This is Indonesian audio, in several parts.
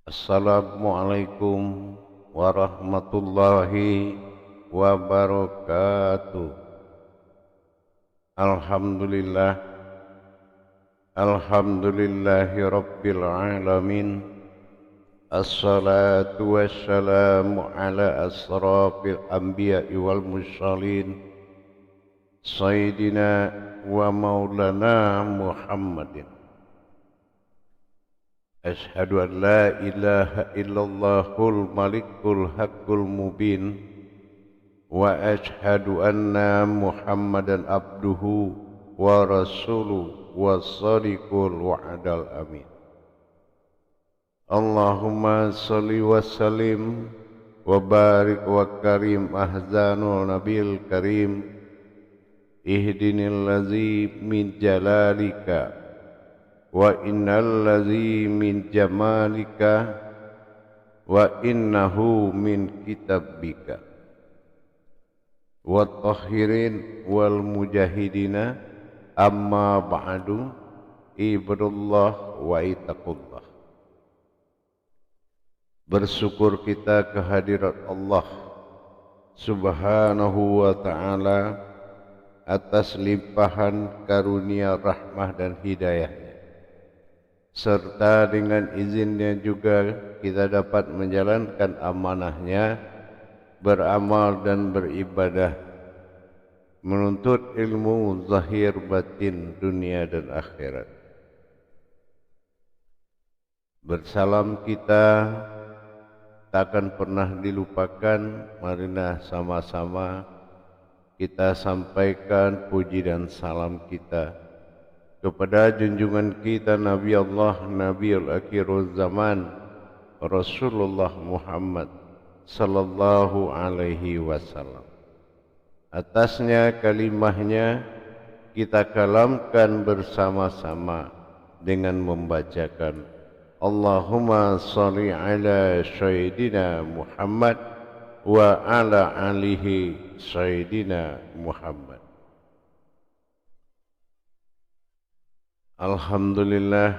Assalamualaikum warahmatullahi wabarakatuh. Alhamdulillah, alhamdulillahi rabbil alamin. Assalatu wassalamu ala asrafil anbiya'i wal mursalin, Sayyidina wa maulana Muhammadin. Ashhadu an la ilaha illallahul malikul haqqul mubin, wa ashhadu anna Muhammadan abduhu wa rasuluhu wa sadiqul wa'dal amin. Allahumma salli wa sallim wa barik wa karim ahzanul nabil karim, ihdinil ladzi min jalalika wa innal ladzi min jamalika wa innahu min kitabika wa tahirin wal mujahidina, amma ba'du. Ibadullah wa itaqullah. Bersyukur kita kehadirat Allah Subhanahu wa ta'ala atas limpahan karunia rahmah dan hidayahnya, serta dengan izinnya juga kita dapat menjalankan amanahnya, beramal dan beribadah, menuntut ilmu zahir batin dunia dan akhirat. Bersalam kita takkan pernah dilupakan. Marilah sama-sama kita sampaikan puji dan salam kita kepada junjungan kita Nabi Allah, Nabiul Akhirul Zaman, Rasulullah Muhammad sallallahu alaihi wasallam. Atasnya kalimahnya kita kalamkan bersama-sama dengan membacakan Allahumma salli ala Sayyidina Muhammad wa ala alihi Sayyidina Muhammad. Alhamdulillah,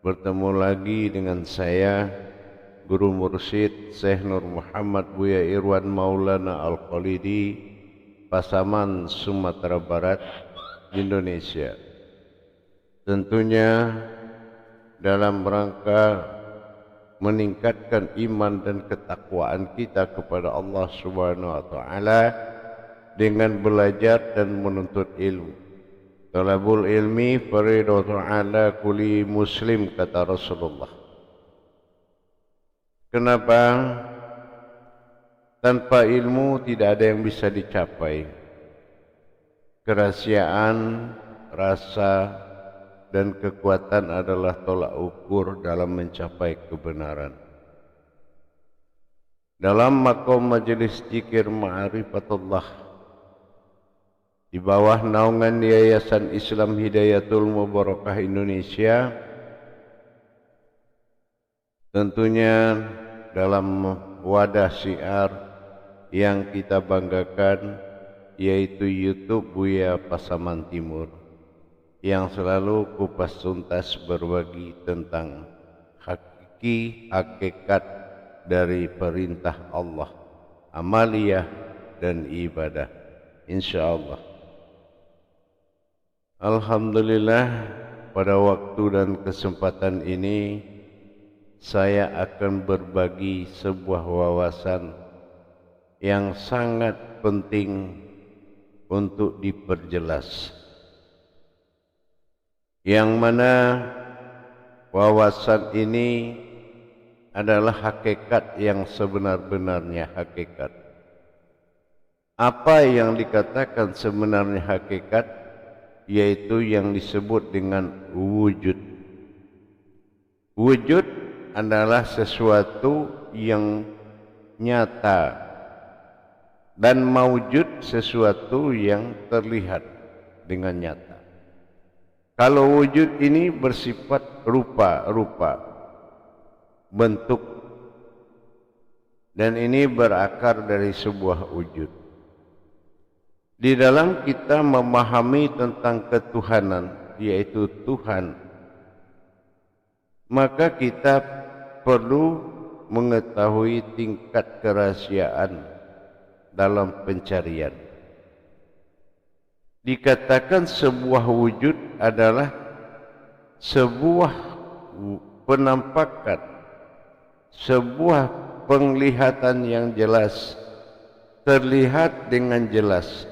bertemu lagi dengan saya, Guru Mursyid Syekh Nur Muhammad Buya Irwan Maulana Al-Khalidi, Pasaman, Sumatera Barat, Indonesia. Tentunya dalam rangka meningkatkan iman dan ketakwaan kita kepada Allah Subhanahu wa taala dengan belajar dan menuntut ilmu. Talabul ilmi faridatun ala kulli muslim, kata Rasulullah. Kenapa? Tanpa ilmu tidak ada yang bisa dicapai. Kerahasiaan, rasa dan kekuatan adalah tolak ukur dalam mencapai kebenaran. Dalam makom majelis zikir ma'rifatullah di bawah naungan Yayasan Islam Hidayatul Mubarakah Indonesia, tentunya dalam wadah syiar yang kita banggakan, yaitu YouTube Buya Pasaman Timur, yang selalu kupas tuntas berbagi tentang hakikat dari perintah Allah, amaliyah dan ibadah, insyaallah. Alhamdulillah, pada waktu dan kesempatan ini saya akan berbagi sebuah wawasan yang sangat penting untuk diperjelas, yang mana wawasan ini adalah hakikat yang sebenar-benarnya hakikat. Apa yang dikatakan sebenarnya hakikat, yaitu yang disebut dengan wujud. Wujud adalah sesuatu yang nyata, dan maujud sesuatu yang terlihat dengan nyata. Kalau wujud ini bersifat rupa-rupa, bentuk, dan ini berakar dari sebuah wujud. Di dalam kita memahami tentang ketuhanan, yaitu Tuhan, maka kita perlu mengetahui tingkat kerahasiaan dalam pencarian. Dikatakan sebuah wujud adalah sebuah penampakan, sebuah penglihatan yang jelas, terlihat dengan jelas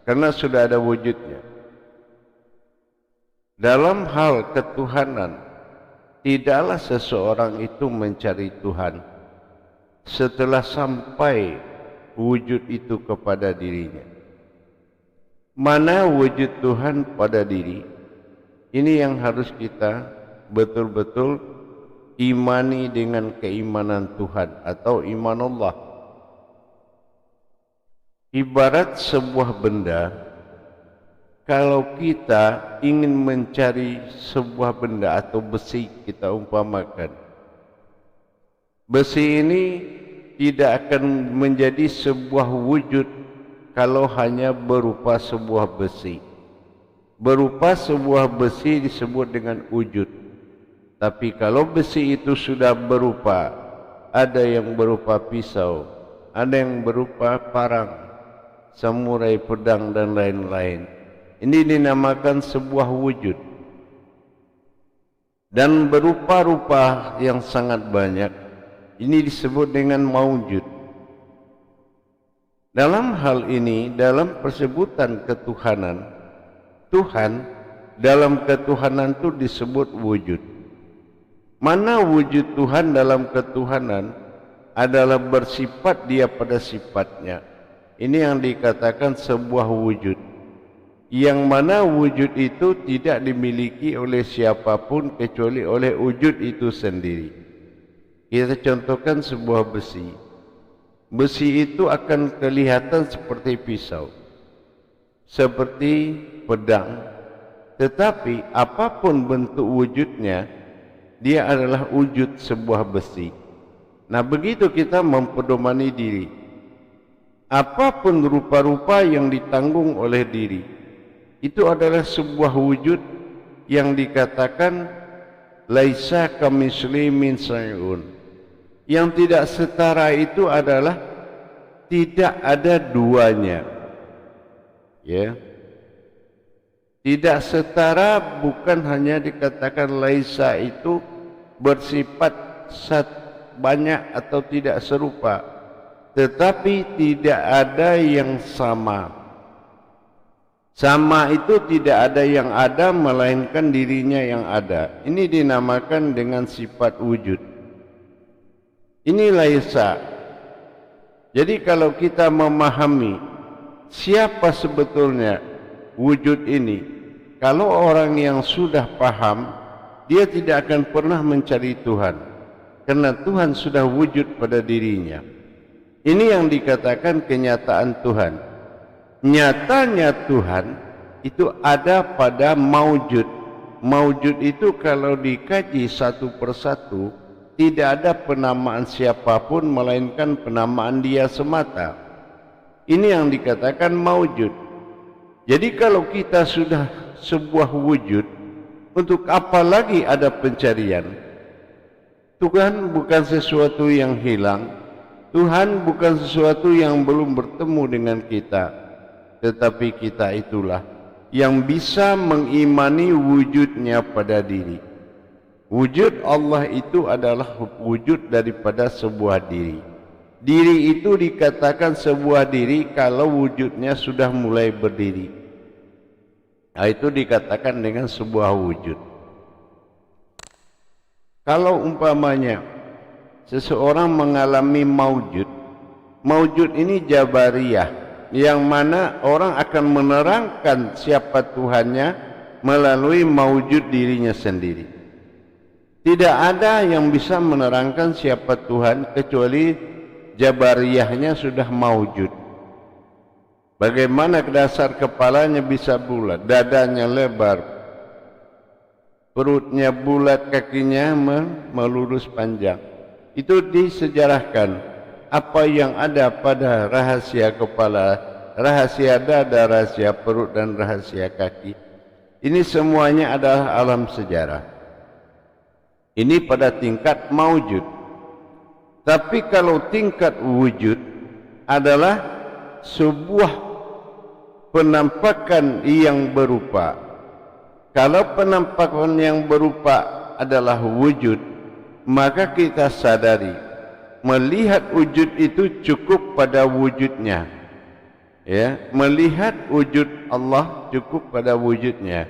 karena sudah ada wujudnya. Dalam hal ketuhanan, tidaklah seseorang itu mencari Tuhan setelah sampai wujud itu kepada dirinya. Mana wujud Tuhan pada diri? Ini yang harus kita betul-betul imani dengan keimanan Tuhan atau iman Allah. Ibarat sebuah benda, kalau kita ingin mencari sebuah benda atau besi, kita umpamakan, besi ini tidak akan menjadi sebuah wujud kalau hanya berupa sebuah besi. Berupa sebuah besi disebut dengan wujud. Tapi kalau besi itu sudah berupa, ada yang berupa pisau, ada yang berupa parang, samurai, pedang dan lain-lain. Ini dinamakan sebuah wujud. Dan berupa-rupa yang sangat banyak, ini disebut dengan maujud. Dalam hal ini, dalam persebutan ketuhanan, Tuhan dalam ketuhanan itu disebut wujud. Mana wujud Tuhan dalam ketuhanan adalah bersifat dia pada sifatnya. Ini yang dikatakan sebuah wujud. Yang mana wujud itu tidak dimiliki oleh siapapun kecuali oleh wujud itu sendiri. Kita contohkan sebuah besi. Besi itu akan kelihatan seperti pisau, seperti pedang, tetapi apapun bentuk wujudnya, dia adalah wujud sebuah besi. Nah, begitu kita mempedomani diri. Apapun rupa-rupa yang ditanggung oleh diri, itu adalah sebuah wujud yang dikatakan laisa kamitslihi min syai'un. Yang tidak setara itu adalah tidak ada duanya. Ya. Tidak setara bukan hanya dikatakan laisa itu bersifat banyak atau tidak serupa, tetapi tidak ada yang sama. Sama itu tidak ada yang ada melainkan dirinya yang ada. Ini dinamakan dengan sifat wujud. Ini laisa. Jadi kalau kita memahami siapa sebetulnya wujud ini, kalau orang yang sudah paham, dia tidak akan pernah mencari Tuhan, karena Tuhan sudah wujud pada dirinya. Ini yang dikatakan kenyataan Tuhan. Nyatanya Tuhan itu ada pada maujud. Maujud itu kalau dikaji satu persatu, tidak ada penamaan siapapun melainkan penamaan dia semata. Ini yang dikatakan maujud. Jadi kalau kita sudah sebuah wujud, untuk apa lagi ada pencarian? Tuhan bukan sesuatu yang hilang. Tuhan bukan sesuatu yang belum bertemu dengan kita. Tetapi kita itulah yang bisa mengimani wujudnya pada diri. Wujud Allah itu adalah wujud daripada sebuah diri. Diri itu dikatakan sebuah diri kalau wujudnya sudah mulai berdiri. Nah, itu dikatakan dengan sebuah wujud. Kalau umpamanya seseorang mengalami maujud, maujud ini jabariyah, yang mana orang akan menerangkan siapa Tuhannya melalui maujud dirinya sendiri. Tidak ada yang bisa menerangkan siapa Tuhan kecuali jabariyahnya sudah maujud. Bagaimana dasar kepalanya bisa bulat, dadanya lebar, perutnya bulat, kakinya melurus panjang. Itu disejarahkan apa yang ada pada rahasia kepala, rahasia dada, rahasia perut dan rahasia kaki. Ini semuanya adalah alam sejarah. Ini pada tingkat maujud. Tapi kalau tingkat wujud adalah sebuah penampakan yang berupa. Kalau penampakan yang berupa adalah wujud, maka kita sadari melihat wujud itu cukup pada wujudnya. Ya, melihat wujud Allah cukup pada wujudnya.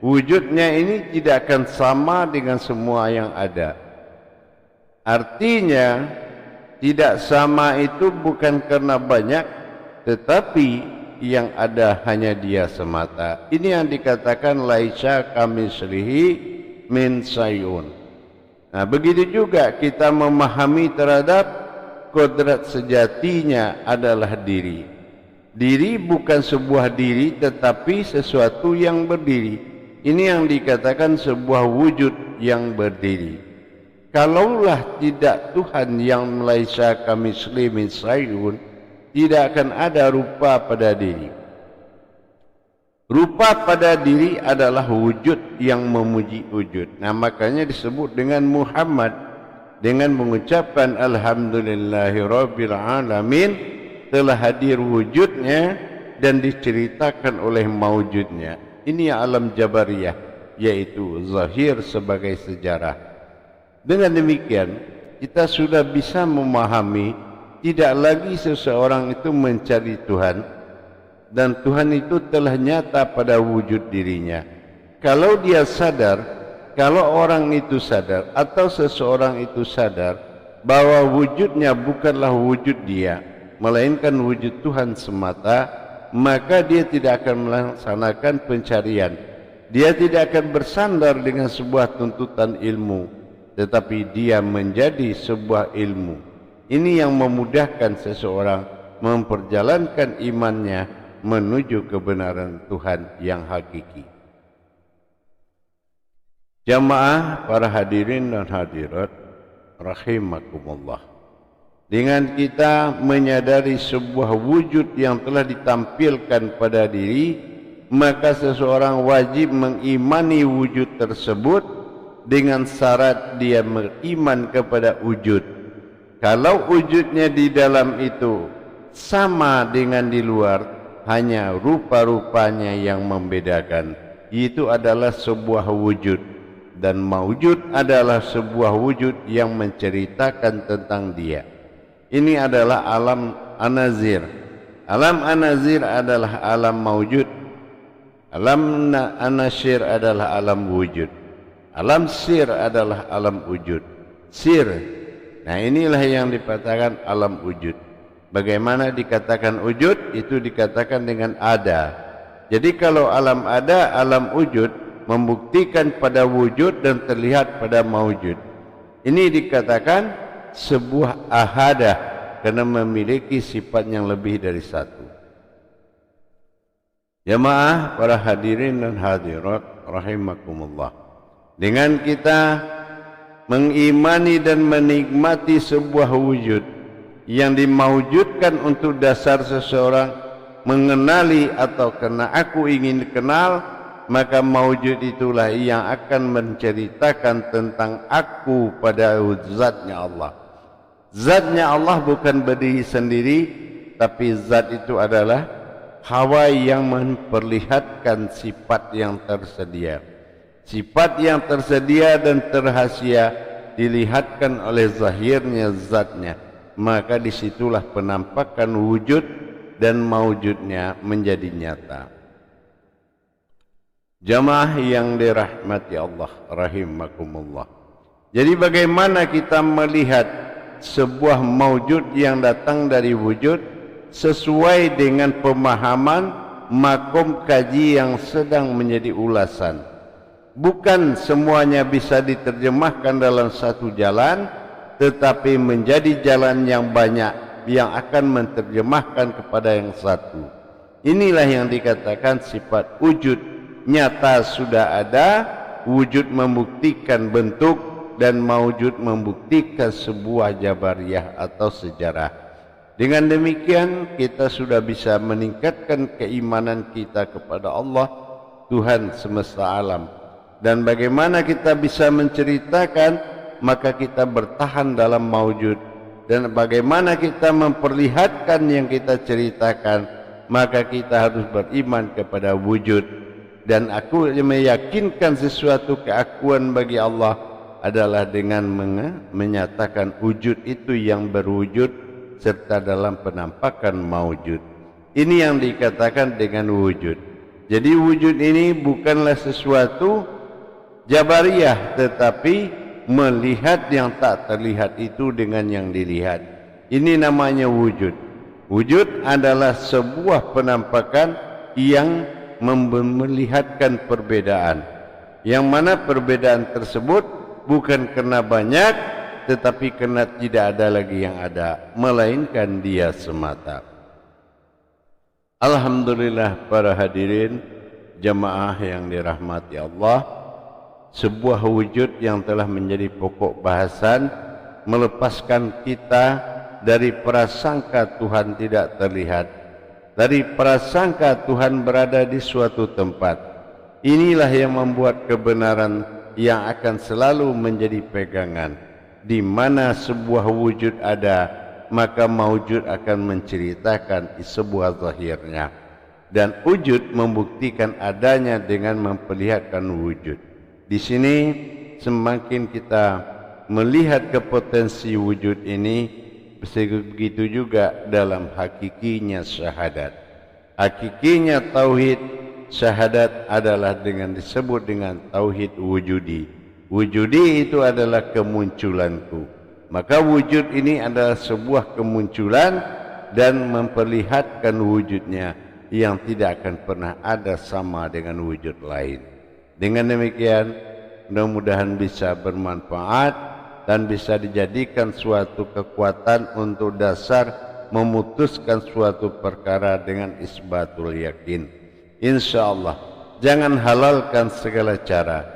Wujudnya ini tidak akan sama dengan semua yang ada. Artinya tidak sama itu bukan karena banyak, tetapi yang ada hanya Dia semata. Ini yang dikatakan laisa kamitslihi min syai'un. Nah, begitu juga kita memahami terhadap kodrat sejatinya adalah diri. Diri bukan sebuah diri, tetapi sesuatu yang berdiri. Ini yang dikatakan sebuah wujud yang berdiri. Kalaulah tidak Tuhan yang laisa kamitslihi min syai'un, tidak akan ada rupa pada diri. Rupa pada diri adalah wujud yang memuji wujud. Nah, makanya disebut dengan Muhammad, dengan mengucapkan alhamdulillahirabbil alamin, telah hadir wujudnya dan diceritakan oleh maujudnya. Ini alam jabariyah, yaitu zahir sebagai sejarah. Dengan demikian, kita sudah bisa memahami tidak lagi seseorang itu mencari Tuhan, dan Tuhan itu telah nyata pada wujud dirinya. Kalau dia sadar, kalau orang itu sadar atau seseorang itu sadar bahwa wujudnya bukanlah wujud dia, melainkan wujud Tuhan semata, maka dia tidak akan melaksanakan pencarian. Dia tidak akan bersandar dengan sebuah tuntutan ilmu, tetapi dia menjadi sebuah ilmu. Ini yang memudahkan seseorang memperjalankan imannya menuju kebenaran Tuhan yang hakiki. Jamaah para hadirin dan hadirat rahimakumullah. Dengan kita menyadari sebuah wujud yang telah ditampilkan pada diri, maka seseorang wajib mengimani wujud tersebut dengan syarat dia beriman kepada wujud. Kalau wujudnya di dalam itu sama dengan di luar, hanya rupa-rupanya yang membedakan. Itu adalah sebuah wujud, dan maujud adalah sebuah wujud yang menceritakan tentang dia. Ini adalah alam anazir. Alam anazir adalah alam maujud. Alam anashir adalah alam wujud. Alam sir adalah alam wujud. Sir. Nah, inilah yang dikatakan alam wujud. Bagaimana dikatakan wujud? Itu dikatakan dengan ada. Jadi kalau alam ada, alam wujud membuktikan pada wujud dan terlihat pada maujud. Ini dikatakan sebuah ahadah karena memiliki sifat yang lebih dari satu. Jamaah para hadirin dan hadirat rahimakumullah. Dengan kita mengimani dan menikmati sebuah wujud yang dimaujudkan untuk dasar seseorang mengenali atau karena aku ingin kenal, maka maujud itulah yang akan menceritakan tentang aku pada zatnya Allah. Zatnya Allah bukan berdiri sendiri, tapi zat itu adalah hawa yang memperlihatkan sifat yang tersedia. Sifat yang tersedia dan terhasia dilihatkan oleh zahirnya zatnya, maka disitulah penampakan wujud dan maujudnya menjadi nyata. Jamaah yang dirahmati Allah rahimakumullah. Jadi bagaimana kita melihat sebuah maujud yang datang dari wujud sesuai dengan pemahaman makom kaji yang sedang menjadi ulasan. Bukan semuanya bisa diterjemahkan dalam satu jalan, tetapi menjadi jalan yang banyak yang akan menerjemahkan kepada yang satu. Inilah yang dikatakan sifat wujud. Nyata sudah ada, wujud membuktikan bentuk, dan maujud membuktikan sebuah jabariyah atau sejarah. Dengan demikian kita sudah bisa meningkatkan keimanan kita kepada Allah, Tuhan semesta alam. Dan bagaimana kita bisa menceritakan, maka kita bertahan dalam maujud. dan bagaimana kita memperlihatkan yang kita ceritakan, maka kita harus beriman kepada wujud. Dan aku meyakinkan sesuatu keakuan bagi Allah adalah dengan menyatakan wujud itu yang berwujud serta dalam penampakan maujud. Ini yang dikatakan dengan wujud. Jadi wujud ini bukanlah sesuatu jabariyah, tetapi melihat yang tak terlihat itu dengan yang dilihat. Ini namanya wujud. Wujud adalah sebuah penampakan yang melihatkan perbedaan, yang mana perbedaan tersebut bukan karena banyak, tetapi karena tidak ada lagi yang ada, melainkan dia semata. Alhamdulillah para hadirin jamaah yang dirahmati Allah, sebuah wujud yang telah menjadi pokok bahasan melepaskan kita dari prasangka Tuhan tidak terlihat, dari prasangka Tuhan berada di suatu tempat. Inilah yang membuat kebenaran yang akan selalu menjadi pegangan. Di mana sebuah wujud ada, maka maujud akan menceritakan sebuah zahirnya, dan wujud membuktikan adanya dengan memperlihatkan wujud. Di sini semakin kita melihat kepotensi wujud ini, begitu juga dalam hakikinya syahadat. Hakikinya tauhid syahadat adalah disebut dengan tauhid wujudi. Wujudi itu adalah kemunculanku. Maka wujud ini adalah sebuah kemunculan dan memperlihatkan wujudnya yang tidak akan pernah ada sama dengan wujud lain. Dengan demikian, mudah-mudahan bisa bermanfaat dan bisa dijadikan suatu kekuatan untuk dasar memutuskan suatu perkara dengan isbatul yakin. InsyaAllah, jangan halalkan segala cara,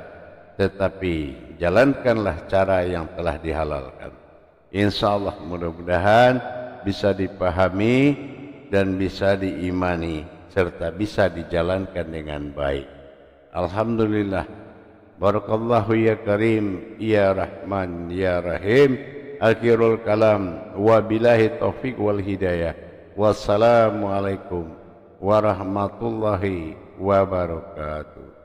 tetapi jalankanlah cara yang telah dihalalkan. InsyaAllah mudah-mudahan bisa dipahami dan bisa diimani serta bisa dijalankan dengan baik. Alhamdulillah. Barakallahu ya Karim, ya Rahman, ya Rahim. Akhirul kalam. Wabillahi taufiq wal hidayah. Wassalamualaikum warahmatullahi wabarakatuh.